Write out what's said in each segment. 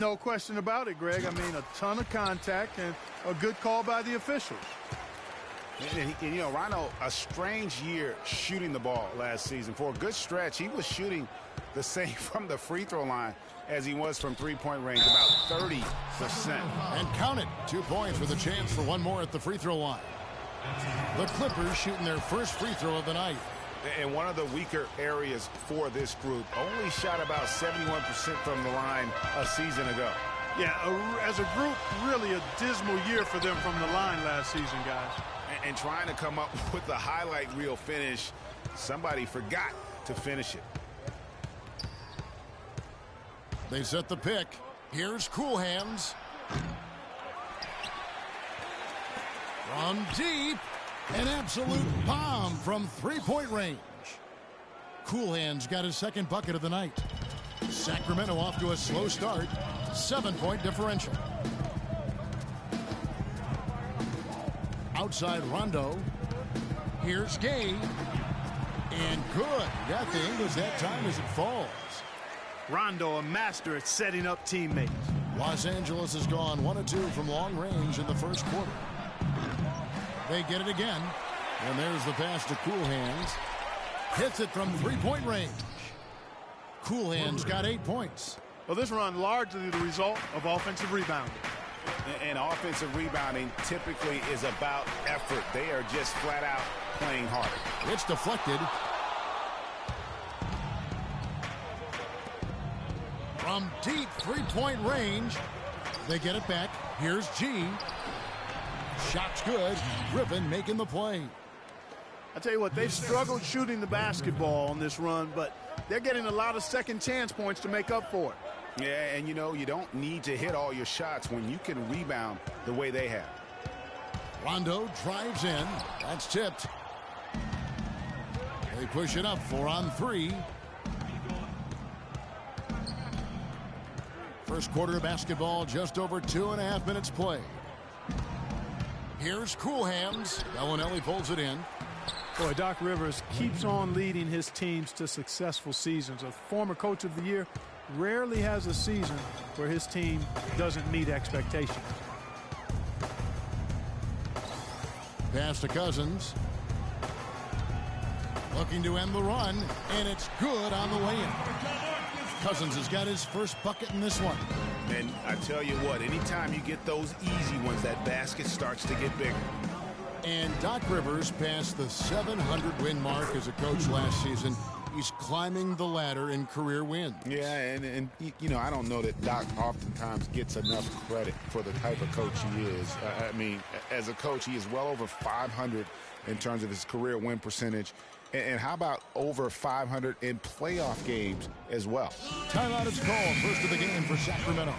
No question about it, Greg. I mean, a ton of contact and a good call by the officials. And you know, Rondo, a strange year shooting the ball last season. For a good stretch, he was shooting the same from the free throw line as he was from three-point range, about 30%. And count it, 2 points with a chance for one more at the free throw line. The Clippers shooting their first free throw of the night. And one of the weaker areas for this group, only shot about 71% from the line a season ago. Yeah, as a group, really a dismal year for them from the line last season, guys. And trying to come up with the highlight reel finish, somebody forgot to finish it. They set the pick. Here's Cool Hands. From deep, an absolute bomb from three-point range. Cool Hands got his second bucket of the night. Sacramento off to a slow start. 7-point differential. Outside Rondo. Here's Gay. And good. Got the English that time as it falls. Rondo, a master at setting up teammates. Los Angeles has gone 1 of 2 from long range in the first quarter. They get it again. And there's the pass to Cool Hands. Hits it from three-point range. Cool Hands got 8 points. Well, this run largely the result of offensive rebounding. And offensive rebounding typically is about effort. They are just flat out playing hard. It's deflected. From deep three-point range, they get it back. Here's G. Shot's good. Griffin making the play. I tell you what, they've struggled shooting the basketball on this run, but they're getting a lot of second chance points to make up for it. Yeah, and you know, you don't need to hit all your shots when you can rebound the way they have. Rondo drives in. That's tipped. They push it up 4 on 3. First quarter of basketball, just over 2.5 minutes play. Here's Cool Hands. Bellinelli pulls it in. Boy, Doc Rivers keeps on leading his teams to successful seasons. A former coach of the year rarely has a season where his team doesn't meet expectations. Pass to Cousins. Looking to end the run, and it's good on the way in. Cousins has got his first bucket in this one. And I tell you what, anytime you get those easy ones, that basket starts to get bigger. And Doc Rivers passed the 700-win mark as a coach last season. He's climbing the ladder in career wins. Yeah, and you know, I don't know that Doc oftentimes gets enough credit for the type of coach he is. I mean, as a coach, he is well over 500 in terms of his career win percentage. And how about over 500 in playoff games as well? Timeout is called. First of the game for Sacramento.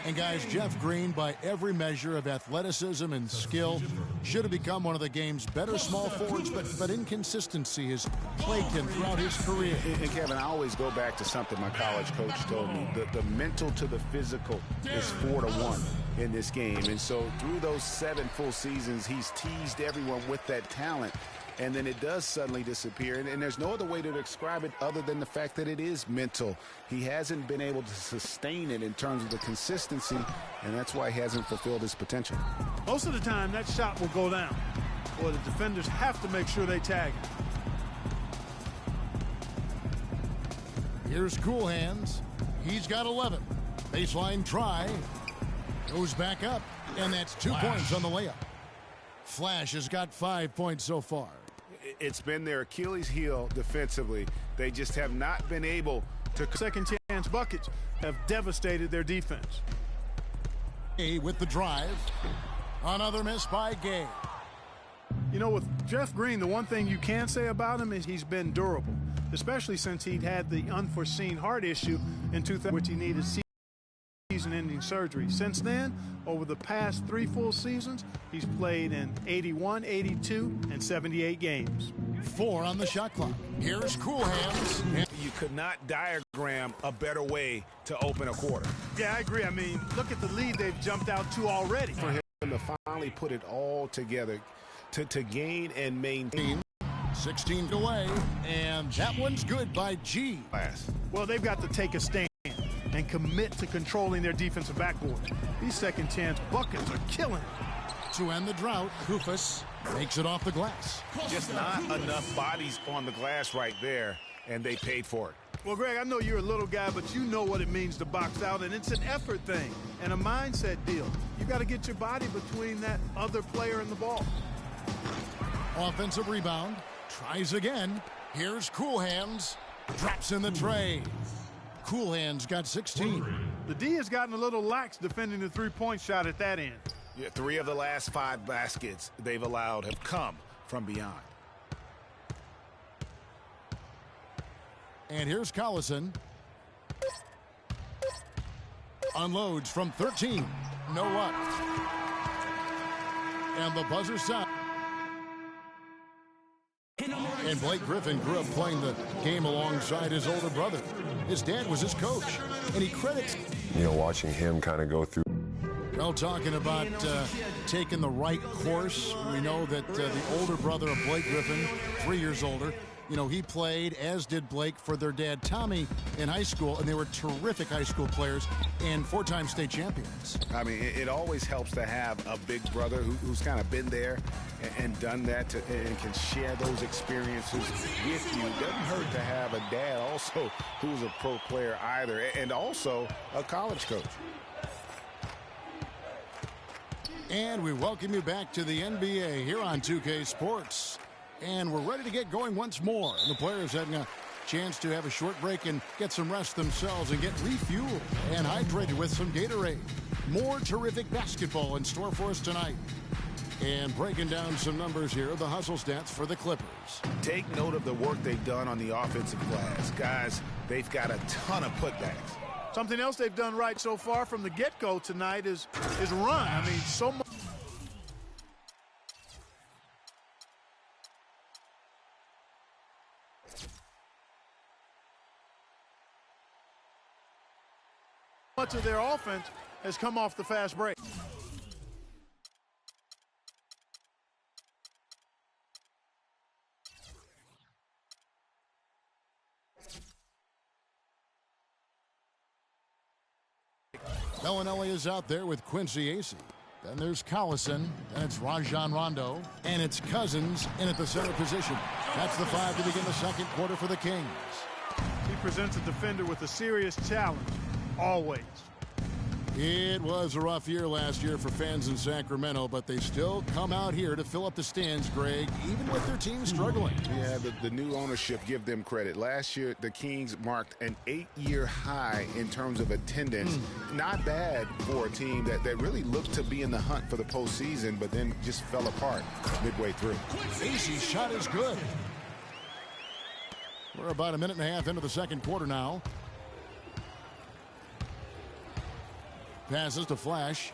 And guys, Jeff Green, by every measure of athleticism and skill, should have become one of the game's better small forwards, but inconsistency has plagued him throughout his career. And Kevin, I always go back to something my college coach told me. The mental to the physical is 4 to 1 in this game. And so through those 7 full seasons, he's teased everyone with that talent. And then it does suddenly disappear. And there's no other way to describe it other than the fact that it is mental. He hasn't been able to sustain it in terms of the consistency, and that's why he hasn't fulfilled his potential. Most of the time, that shot will go down. Well, the defenders have to make sure they tag it. Here's Cool Hands. He's got 11. Baseline try. Goes back up, and that's 2 points on the layup. Flash has got 5 points so far. It's been their Achilles heel defensively. They just have not been able to. Second chance buckets have devastated their defense. Gay with the drive. Another miss by Gay. You know, with Jeff Green, the one thing you can say about him is he's been durable, especially since he'd had the unforeseen heart issue in 2000, which he needed season-ending surgery. Since then, over the past 3 full seasons, he's played in 81, 82, and 78 games. 4 on the shot clock. Here's Cool Hands. You could not diagram a better way to open a quarter. Yeah, I agree. I mean, look at the lead they've jumped out to already. For him to finally put it all together, to gain and maintain. 16 away, and that one's good by G. Well, they've got to take a stand and and commit to controlling their defensive backboard. These second-chance buckets are killing. To end the drought, Koufos makes it off the glass. Just not enough bodies on the glass right there, and they paid for it. Well, Greg, I know you're a little guy, but you know what it means to box out, and it's an effort thing and a mindset deal. You got to get your body between that other player and the ball. Offensive rebound. Tries again. Here's Cool Hands. Drops in the tray. Cool Hands got 16. The D has gotten a little lax defending the three-point shot at that end. Yeah, 3 of the last 5 baskets they've allowed have come from beyond. And here's Collison. Unloads from 13. No luck. And the buzzer sound. And Blake Griffin grew up playing the game alongside his older brother. His dad was his coach, and he credits. You know, watching him kind of go through. Well, talking about taking the right course, we know that the older brother of Blake Griffin, 3 years older, you know, he played, as did Blake, for their dad, Tommy, in high school, and they were terrific high school players and 4-time state champions. I mean, it always helps to have a big brother who's kind of been there and done that and can share those experiences with you. It doesn't hurt to have a dad also who's a pro player either, and also a college coach. And we welcome you back to the NBA here on 2K Sports. And we're ready to get going once more. And the players having a chance to have a short break and get some rest themselves and get refueled and hydrated with some Gatorade. More terrific basketball in store for us tonight. And breaking down some numbers here, the hustle stats for the Clippers. Take note of the work they've done on the offensive glass. Guys, they've got a ton of putbacks. Something else they've done right so far from the get-go tonight is run. I mean, so much. Much of their offense has come off the fast break. Bellinelli is out there with Quincy Acey. Then there's Collison, and it's Rajon Rondo, and it's Cousins in at the center position. That's the 5 to begin the second quarter for the Kings. He presents a defender with a serious challenge, always. It was a rough year last year for fans in Sacramento, but they still come out here to fill up the stands, Greg, even with their team struggling. Yeah, the new ownership, give them credit. Last year, the Kings marked an 8-year high in terms of attendance. Not bad for a team that really looked to be in the hunt for the postseason, but then just fell apart midway through. Acey's shot is good. We're about a minute and a half into the second quarter now. Passes to Flash.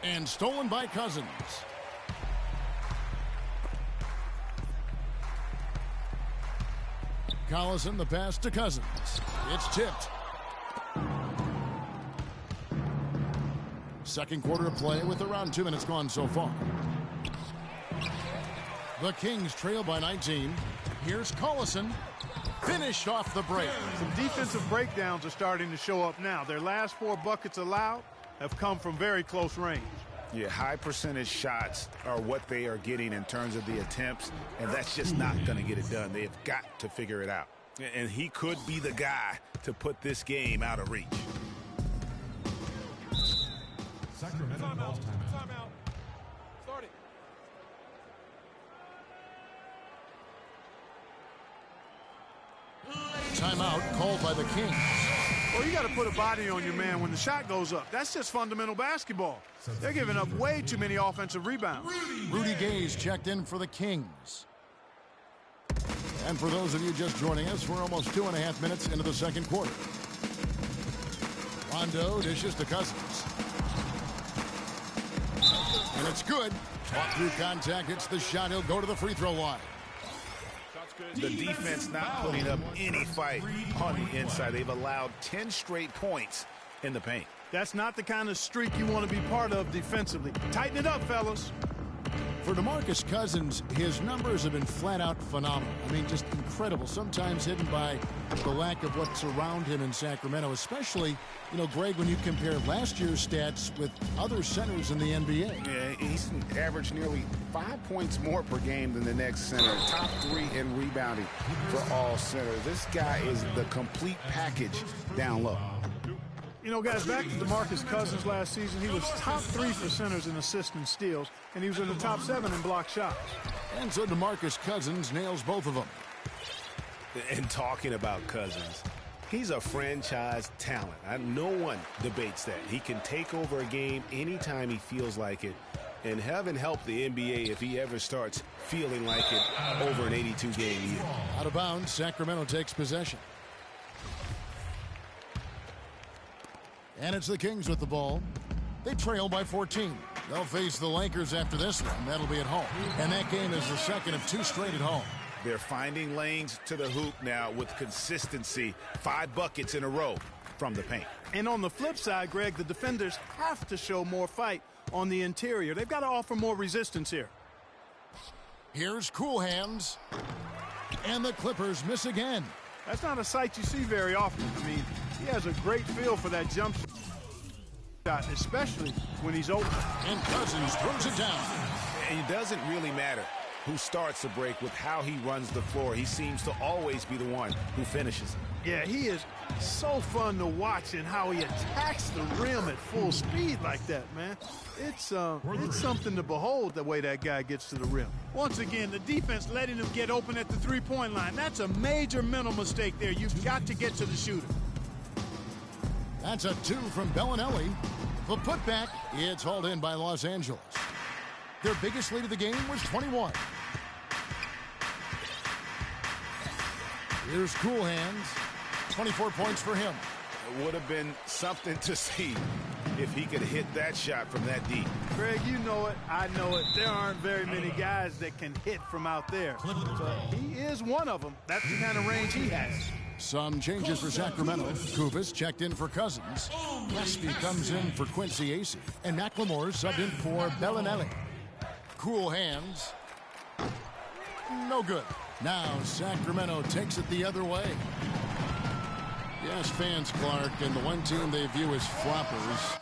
And stolen by Cousins. Collison, the pass to Cousins. It's tipped. Second quarter of play with around 2 minutes gone so far. The Kings trail by 19. Here's Collison. Finished off the break. Some defensive breakdowns are starting to show up now. Their last 4 buckets allowed have come from very close range. Yeah, high percentage shots are what they are getting in terms of the attempts, and that's just not going to get it done. They've got to figure it out. And he could be the guy to put this game out of reach. Sacramento calls timeout. Start it. Timeout called by the Kings. Well, you got to put a body on your man when the shot goes up. That's just fundamental basketball. They're giving up way too many offensive rebounds. Rudy Gay's checked in for the Kings. And for those of you just joining us, we're almost 2.5 minutes into the second quarter. Rondo dishes to Cousins. And it's good. Fought through contact, hits the shot. He'll go to the free throw line. The defense not putting up any fight on the inside. They've allowed 10 straight points in the paint. That's not the kind of streak you want to be part of defensively. Tighten it up, fellas. For DeMarcus Cousins, his numbers have been flat out phenomenal. I mean, just incredible. Sometimes hidden by the lack of what's around him in Sacramento, especially, Greg, when you compare last year's stats with other centers in the NBA. Yeah, he's averaged nearly 5 points more per game than the next center. Top 3 in rebounding for all centers. This guy is the complete package down low. Guys, back to DeMarcus Cousins last season, he was top 3 for centers in assists and steals, and he was in the top 7 in block shots. And so DeMarcus Cousins nails both of them. And talking about Cousins, he's a franchise talent. No one debates that. He can take over a game anytime he feels like it. And heaven help the NBA if he ever starts feeling like it over an 82-game year. Out of bounds, Sacramento takes possession. And it's the Kings with the ball. They trail by 14. They'll face the Lakers after this one. That'll be at home. And that game is the second of 2 straight at home. They're finding lanes to the hoop now with consistency. 5 buckets in a row from the paint. And on the flip side, Greg, the defenders have to show more fight on the interior. They've got to offer more resistance here. Here's Cool Hands. And the Clippers miss again. That's not a sight you see very often. I mean, he has a great feel for that jump shot, especially when he's open. And Cousins throws it down. It doesn't really matter who starts the break with how he runs the floor. He seems to always be the one who finishes. Yeah, he is so fun to watch and how he attacks the rim at full speed like that, man. It's something to behold the way that guy gets to the rim. Once again, the defense letting him get open at the three-point line. That's a major mental mistake there. You've got to get to the shooter. That's a 2 from Bellinelli. The putback, it's hauled in by Los Angeles. Their biggest lead of the game was 21. Here's Cool Hands. 24 points for him. It would have been something to see if he could hit that shot from that deep. Greg, you know it. I know it. There aren't very many guys that can hit from out there. So he is one of them. That's the kind of range he has. Some changes for Sacramento. Kubas checked in for Cousins. Gillespie comes in for Quincy Acey. And McLemore subbed in for Bellinelli. Cool Hands. No good. Now Sacramento takes it the other way. Yes, fans, Clark, and the one team they view as floppers,